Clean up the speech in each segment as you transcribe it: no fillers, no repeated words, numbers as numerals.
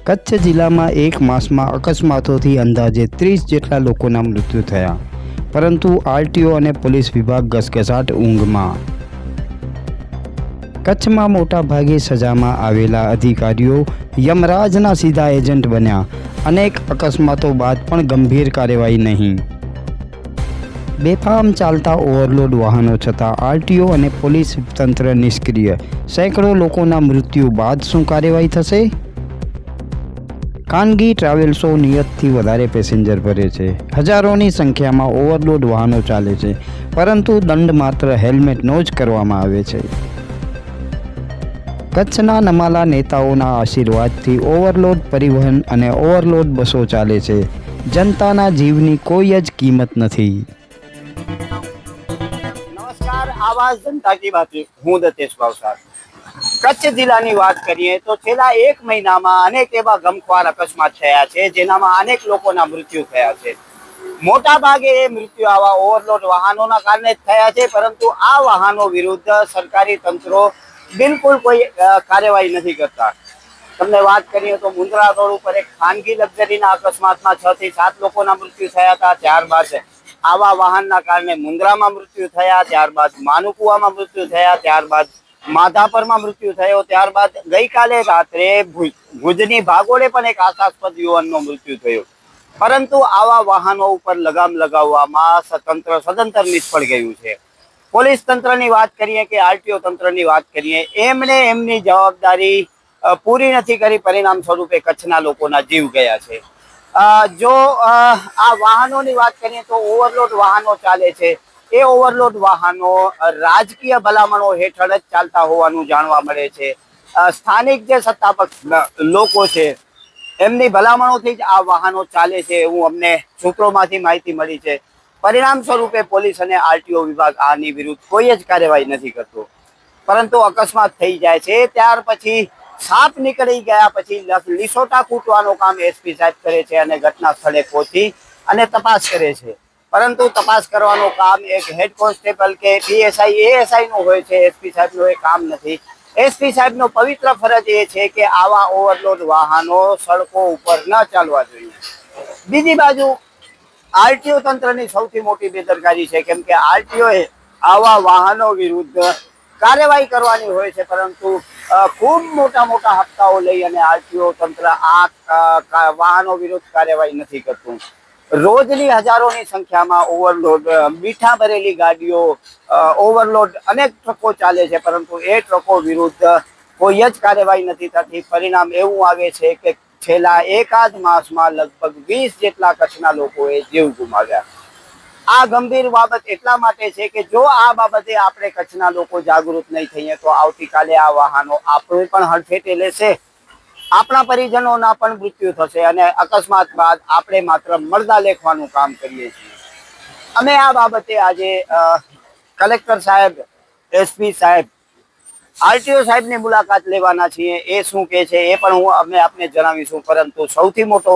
કચ્છ જિલ્લામાં એક માસમાં અકસ્માતોથી અંદાજે 30 જેટલા લોકોના મૃત્યુ થયા, પરંતુ આરટીઓ અને પોલીસ વિભાગ ઘસઘસાટ ઊંઘમાં। કચ્છમાં મોટાભાગે સજામાં આવેલા અધિકારીઓ યમરાજના સીધા એજન્ટ બન્યા। અનેક અકસ્માતો બાદ પણ ગંભીર કાર્યવાહી નહીં। બેફામ ચાલતા ઓવરલોડ વાહનો છતાં આરટીઓ અને પોલીસ તંત્ર નિષ્ક્રિય। સેંકડો લોકોના મૃત્યુ બાદ શું કાર્યવાહી થશે? ખાનગી ટ્રાવેલ્સો નિયતથી વધારે પેસેન્જર ભરે છે। હજારોની સંખ્યામાં ઓવરલોડ વાહનો ચાલે છે, પરંતુ દંડ માત્ર હેલ્મેટનો જ કરવામાં આવે છે। કચ્છના નમાલા નેતાઓના આશીર્વાદથી ઓવરલોડ પરિવહન અને ઓવરલોડ બસો ચાલે છે। જનતાના જીવની કોઈ જ કિંમત નથી। નમસ્કાર, આવાજ જનતા કી બાત। હું દતેશ ભાવસાર। કચ્છ જિલ્લાની વાત કરીએ તો છેલ્લા એક મહિનામાં અનેક એવા ગમખ્વાર અકસ્માત થયા છે, જેનામાં અનેક લોકોના મૃત્યુ થયા છે। મોટા ભાગે એ મૃત્યુ આવા ઓવરલોડ વાહનોના કારણે જ થયા છે, પરંતુ આ વાહનો વિરુદ્ધ સરકારી તંત્રો બિલકુલ કોઈ કાર્યવાહી નથી કરતા। તમને વાત કરીએ તો મુન્દ્રા રોડ ઉપર એક ખાનગી લક્ઝરીના અકસ્માતમાં 6 થી 7 લોકોના મૃત્યુ થયા હતા। ત્યારબાદ આવા વાહનના કારણે મુન્દ્રામાં મૃત્યુ થયા, ત્યારબાદ માનુકુવામાં મૃત્યુ થયા, ત્યારબાદ માધાપરમાં મૃત્યુ થયો, ત્યારબાદ ગઈકાલે રાત્રે ભુજની ભાગોળે પણ એક આશાસ્પદ યુવાનનો મૃત્યુ થયો। પરંતુ આવા વાહનો ઉપર લગામ લગાવવામાં તંત્ર સદંતર નિષ્ફળ ગયું છે। પોલીસ તંત્રની વાત કરીએ કે આરટીઓ તંત્રની વાત કરીએ, એમણે એમની જવાબદારી પૂરી નથી કરી। પરિણામ સ્વરૂપે કચ્છના લોકોના જીવ ગયા છે। જો આ વાહનોની વાત કરીએ તો ઓવરલોડ વાહનો ચાલે છે, એ ઓવરલોડ વાહનો રાજકીય ભલામણો હેઠળ જ ચાલતા હોવાનું જાણવા મળે છે। સ્થાનિક જે સત્તાપક્ષ લોકો છે, એમની ભલામણોથી જ આ વાહનો ચાલે છે એવું અમને સૂત્રોમાંથી માહિતી મળી છે। પરિણામ સ્વરૂપે પોલીસ અને આરટીઓ વિભાગ આની વિરુદ્ધ કોઈ જ કાર્યવાહી નથી કરતો, પરંતુ અકસ્માત થઈ જાય છે ત્યાર પછી સાપ નીકળી ગયા પછી લીસોટા કૂટવાનું કામ એસપી સાહેબ કરે છે અને ઘટના સ્થળે પહોંચી અને તપાસ કરે છે। પરંતુ તપાસ કરવાનું કામ એક હેડ કોન્સ્ટેબલ કે પીએસઆઈ એએસઆઈ નું હોય છે, એસપી સાહેબનું એ કામ નથી। એસપી સાહેબનો પવિત્ર ફરજ એ છે કે આવા ઓવરલોડ વાહનો સડકો ઉપર ન ચાલવા જોઈએ। બીજી બાજુ આરટીઓ તંત્રની સૌથી મોટી બેદરકારી છે, કેમ કે આરટીઓ એ આવા વાહનો વિરુદ્ધ કાર્યવાહી કરવાની હોય છે, પરંતુ ખૂબ મોટા મોટા હપ્તાઓ લઈ અને આરટીઓ તંત્ર આ વાહનો વિરુદ્ધ કાર્યવાહી નથી કરતું। રોજની હજારોની સંખ્યામાં ઓવરલોડ મીઠા ભરેલી ગાડીઓ, ઓવરલોડ અનેક ટ્રકો ચાલે છે, પરંતુ એ ટ્રકો વિરુદ્ધ કોઈ જ કાર્યવાહી નથી થતી। પરિણામ એવું આવે છે કે છેલ્લા એકાદ માસમાં લગભગ 20 જેટલા કચ્છના લોકોએ જીવ ગુમાવ્યા। આ ગંભીર બાબત એટલા માટે છે કે જો આ બાબતે આપણે કચ્છના લોકો જાગૃત નહીં થઈએ તો આવતીકાલે આ વાહનો આપણે પણ હડફેટે લેશે, આપણા પરિજનોના પણ મૃત્યુ થશે અને અકસ્માત બાદ આપણે માત્ર મરદા લેખવાનું કામ કરીએ છીએ। અમે આ બાબતે આજે કલેક્ટર સાહેબ, એસપી સાહેબ, આરટીઓ સાહેબની મુલાકાત લેવાના છીએ। એ શું કહે છે એ પણ અમે આપને જણાવીશું, પરંતુ સૌથી મોટો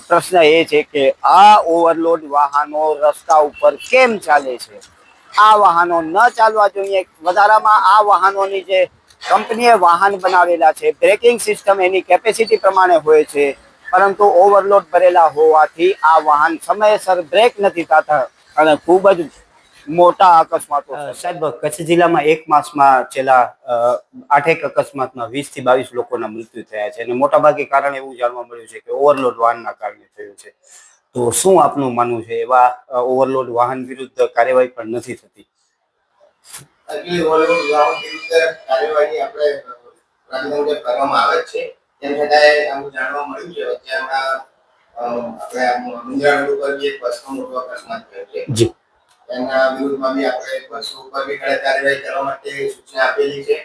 પ્રશ્ન એ છે કે આ ઓવરલોડ વાહનો રસ્તા ઉપર કેમ ચાલે છે? આ વાહનો ન ચાલવા જોઈએ। વધારામાં આ વાહનોની જે કંપનીએ વાહન બનાવેલા છે, બ્રેકિંગ સિસ્ટમ એની કેપેસિટી પ્રમાણે હોય છે, પરંતુ ઓવરલોડ ભરેલા હોવાથી આ વાહન સમયસર બ્રેક નથી થતા અને ખૂબ જ મોટા અકસ્માતો। સાહેબ, કચ્છ જિલ્લામાં એક માસમાં છેલ્લા 8 અકસ્માતમાં 20 થી 22 લોકોના મૃત્યુ થયા છે અને મોટાભાગે કારણ એવું જાણવા મળ્યું છે કે ઓવરલોડ વાહનના કારણે થયું છે। તો શું આપનું માનવું છે? એવા ઓવરલોડ વાહન વિરુદ્ધ કાર્યવાહી પણ નથી થતી? ઓવરલોડ વાહન વિરુદ્ધ કાર્યવાહી આપણે રાજ્ય કરવામાં આવે છે, તેમ છતાં આવું જાણવા મળ્યું છે અત્યારના આપણે મુન્દ્રા રોડ ઉપર જે બસનો મોટો અકસ્માત થયો છે, જી, એના વિરુદ્ધમાં બી આપણે બસો ઉપર બી કાર્યવાહી કરવા માટે સૂચના આપેલી છે।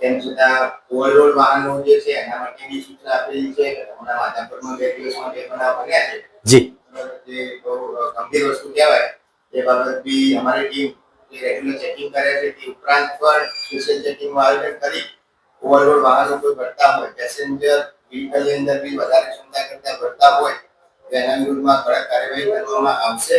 તેમ છતાં ઓવરલોડ વાહનો જે છે એના માટે બી સૂચના આપેલી છે। હમણાં માધાપરમાં 2 દિવસમાં 2 બનાવ બન્યા છે, જી, જે બહુ ગંભીર વસ્તુ કહેવાય। એ બાબત બી અમારી ટીમ જે રેગ્યુલર ચેકિંગ કરે છે, તે ઉપરાંત પણ સ્પેશિયલ ચેકિંગનું આયોજન કરી ઓવરલોડ વાહનો કોઈ ભરતા હોય, પેસેન્જર વ્હીકલની અંદર બી વધારે ક્ષમતા કરતા ભરતા હોય તો એના વિરુદ્ધમાં કડક કાર્યવાહી કરવામાં આવશે,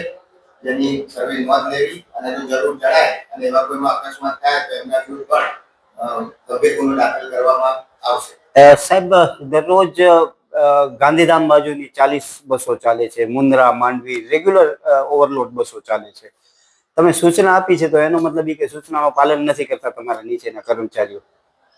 જેની સર્વે નોંધ લેવી અને જો જરૂર જણાય અને એવા કોઈમાં અકસ્માત થાય તો એમના વિરુદ્ધ પણ ગંભીર ગુનો દાખલ કરવામાં આવશે। સાહેબ, દરરોજ ગાંધીધામ બાજુની 40 બસો ચાલે છે, મુન્દ્રા માંડવી રેગ્યુલર ઓવરલોડ બસો ચાલે છે. તમે સૂચના આપી છે તો એનો મતલબ એ કે સૂચનાનું પાલન નથી કરતા તમારા નીચેના કર્મચારીઓ.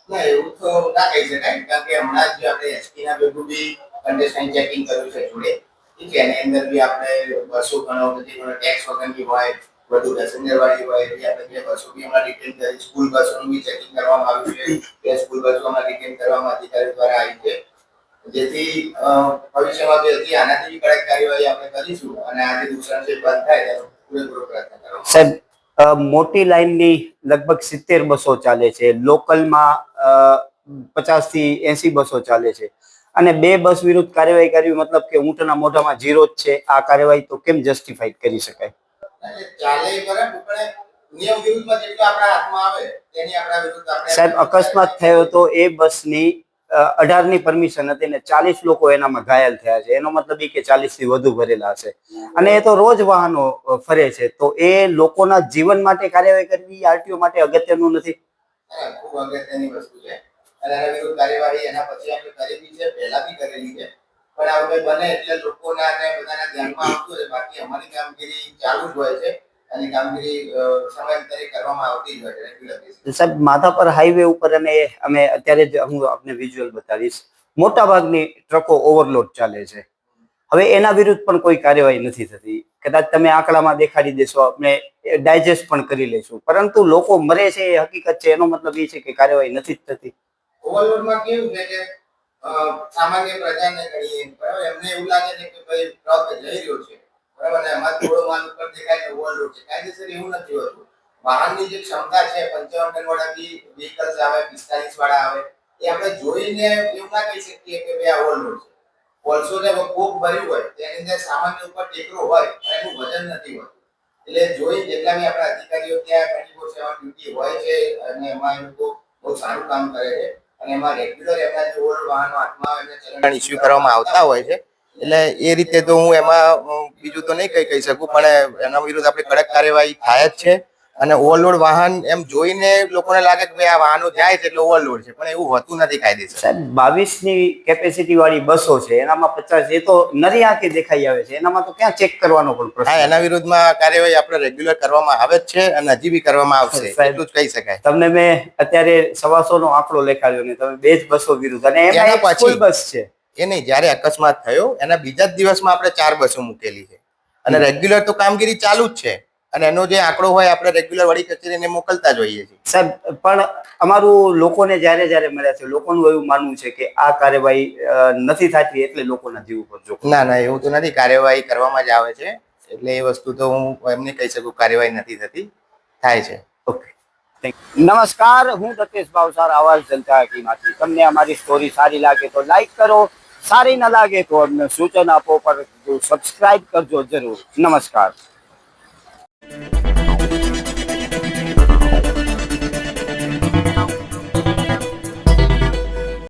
ના એવું તો ના કહી શકાય, કારણ કે હમણાં જ આપણે એસટી ના ભેગું બી કન્ડિશન ચેકિંગ કર્યું છે જોડે. ઠીક છે, એની અંદર બી આપણે બસો ઘણો બધી ટેક્સ વગરની હોય, વધુ પેસેન્જર વાળી હોય એટલે આપણે જે બસો બી હમણાં રિટેન કરી, સ્કૂલ બસોનું બી ચેકિંગ કરવામાં આવ્યું છે. કે સ્કૂલ બસો હમણાં રિટેન કરવામાં અધિકારી દ્વારા આવી છે, જેથી ભવિષ્યમાં બી હજી આનાથી બી કડક કાર્યવાહી આપણે કરીશું અને આ જે દૂષણ છે બંધ થાય તેનો પૂરેપૂરો પ્રયત્ન કરવાનો. સાહેબ, મોટી લાઈનની લગભગ 70 બસો ચાલે છે, લોકલમાં 50 થી 80 બસો ચાલે છે, અને 2 બસ વિરુદ્ધ કાર્યવાહી કરવી મતલબ કે ઊંટના મોઢામાં જીરો જ છે. આ કાર્યવાહી તો કેમ જસ્ટિફાઈડ કરી શકાય? ચાલે બરાબર, પણ નિયમ વિરુદ્ધમાં જેટલું આપણા હાથમાં આવે તેની આપણા વિરુદ્ધ આપણે. સાહેબ, અકસ્માત થયો તો એ બસની 18 ની પરમિશન હતી ને 40 લોકો એનામાં ઘાયલ થયા છે. એનો મતલબ એ કે 40 થી વધુ ભરેલા છે, અને એ તો રોજ વાહનો ફરે છે. તો એ લોકોના જીવન માટે કાર્યવાહી કરવી આરટીઓ માટે અગત્યનું નથી? ખૂબ અગત્યની વસ્તુ છે અને એના વિરુદ્ધ કાર્યવાહી એના પછી આપણે કરેલી છે, પહેલા બી કરેલી છે, પણ આ વખતે બને એટલે લોકોના અને બધાના ધ્યાનમાં આવતું હોય. બાકી અમારી કામગીરી ચાલુ જ હોય છે અને કામગીરી સમયાંતરે કરવામાં આવતી જ હોય છે રેગ્યુલર બેસિસ. સાહેબ, માધાપર હાઈવે ઉપર અને અમે અત્યારે જ હું આપને વિઝ્યુઅલ બતાવીશ, મોટા ભાગની ટ્રકો ઓવરલોડ ચાલે છે. હવે એના વિરુદ્ધ પણ કોઈ કાર્યવાહી નથી થતી. કદાચ તમે આંકડામાં દેખાડી દેશો, આપણે ડાયજેસ્ટ પણ કરી લઈશું, પરંતુ લોકો મરે છે એ હકીકત છે. એનો મતલબ એ છે કે કાર્યવાહી નથી જ થતી. ઓવરલોડમાં કેવું છે કે સામાન્ય પ્રજાને ગણીએ બરાબર, એમને એવું લાગે છે કે ભાઈ ટ્રક જઈ રહ્યો છે બરાબર, અને એમાં થોડો માલ ઉપર દેખાય ઓવરલોડ છે. કાયદેસર એવું નથી હોતું. વાહનની જે ક્ષમતા છે 55 ટન વાળા બી વ્હીકલ્સ આવે, 45 વાળા આવે, એ આપણે જોઈને એવું ના કહી શકીએ કે ભાઈ આ ઓવરલોડ છે. કોલસો ને ખૂબ ભર્યું હોય તેની અંદર સામાન્ય ઉપર ટેકરો હોય અને એનું વજન નથી હોતું. એટલે જોઈ જેટલા બી આપણા અધિકારીઓ ત્યાં 24/7 ડ્યુટી હોય છે અને એમાં એ લોકો બહુ સારું કામ કરે છે અને એમાં રેગ્યુલર એમના જે ઓવરલોડ વાહનો હાથમાં આવે એમને ચલણ ઇસ્યુ કરવામાં આવતા હોય છે. એટલે એ રીતે તો હું એમાં બીજું તો નહીં કહી શકું, પણ એના વિરુદ્ધ આપણે કડક કાર્યવાહી થાય જ છે. અને ઓવરલોડ વાહન એમ જોઈને લોકોને લાગે કે ભાઈ આ વાહનો જાય છે એટલે ઓવરલોડ છે, પણ એવું હોતું નથી કાયદેસર. સાહેબ, 22 ની કેપેસિટી વાળી બસો છે, એનામાં 50, એ તો નરી આંખે દેખાઈ આવે છે. એનામાં તો ક્યાં ચેક કરવાનો પણ પ્રશ્ન? હા, એના વિરુદ્ધમાં કાર્યવાહી આપણે રેગ્યુલર કરવામાં આવે જ છે અને હજી બી કરવામાં આવશે, એટલું જ કહી શકાય. તમને મેં અત્યારે 125 નો આંકડો લેખાડ્યો ને તમે 2 જ બસો વિરુદ્ધ, અને એમાં એક સ્કૂલ બસ છે. એ નહીં, જ્યારે અકસ્માત થયો એના બીજા જ દિવસમાં આપણે 4 બસો મૂકેલી છે અને રેગ્યુલર તો કામગીરી ચાલુ જ છે અને એનો જે આંકડો હોય આપણે રેગ્યુલર વડી કચેરીને મોકલતા જ હોઈએ છીએ. સાહેબ, પણ અમારું લોકોને જ્યારે મળ્યા છે, લોકોનું એવું માનવું છે કે આ કાર્યવાહી નથી થતી એટલે લોકોના જીવ ઉપર જોખમ. ના ના, એવું તો નથી. કાર્યવાહી કરવામાં જ આવે છે, એટલે એ વસ્તુ તો હું એમને કહી શકું કાર્યવાહી નથી થતી, થાય છે. ઓકે, નમસ્કાર, હું દત્તેશ ભાવસાર, આવાજ જનતા માંથી. તમને અમારી સ્ટોરી સારી લાગે તો લાઈક કરો, સારી ન લાગે તો અમને સૂચન આપો, પરંતુ સબસ્ક્રાઇબ કરજો જરૂર. નમસ્કાર.